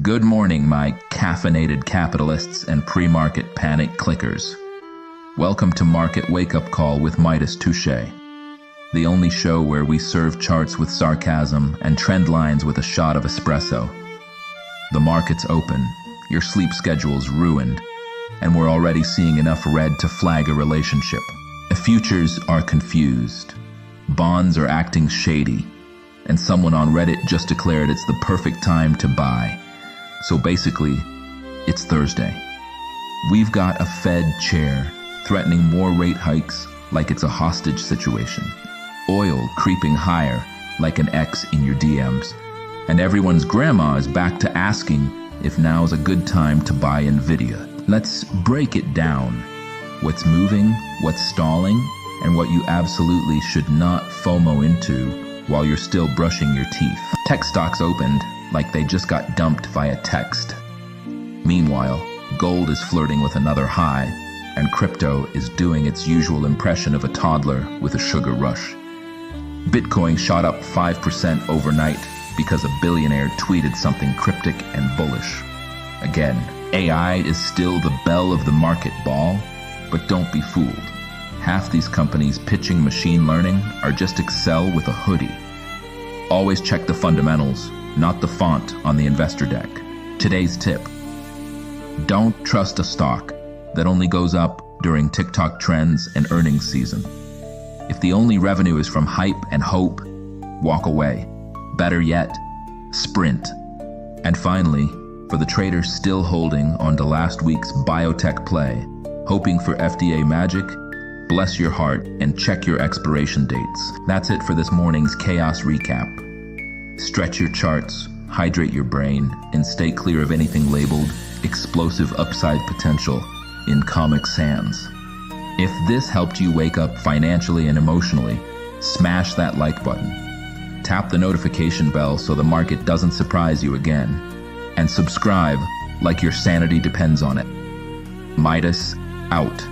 Good morning, my caffeinated capitalists and pre-market panic clickers. Welcome to Market Wake-Up Call with Midas Touché, the only show where we serve charts with sarcasm and trend lines with a shot of espresso. The market's open, your sleep schedule's ruined, and we're already seeing enough red to flag a relationship. The futures are confused, bonds are acting shady, and someone on Reddit just declared it's the perfect time to buy. So basically, it's Thursday. We've got a Fed chair threatening more rate hikes like it's a hostage situation. Oil creeping higher like an X in your DMs. And everyone's grandma is back to asking if now's a good time to buy Nvidia. Let's break it down. What's moving, what's stalling, and what you absolutely should not FOMO into while you're still brushing your teeth. Tech stocks opened like they just got dumped via text. Meanwhile, gold is flirting with another high, and crypto is doing its usual impression of a toddler with a sugar rush. Bitcoin shot up 5% overnight because a billionaire tweeted something cryptic and bullish. Again, AI is still the belle of the market ball, but don't be fooled. Half these companies pitching machine learning are just Excel with a hoodie. Always check the fundamentals, not the font on the investor deck. Today's tip: don't trust a stock that only goes up during TikTok trends and earnings season. If the only revenue is from hype and hope, walk away. Better yet, sprint. And finally, for the traders still holding on to last week's biotech play, hoping for FDA magic, bless your heart and check your expiration dates. That's it for this morning's chaos recap. Stretch your charts, hydrate your brain, and stay clear of anything labeled explosive upside potential in Comic Sans. If this helped you wake up financially and emotionally, smash that like button. Tap the notification bell so the market doesn't surprise you again. And subscribe like your sanity depends on it. Midas out.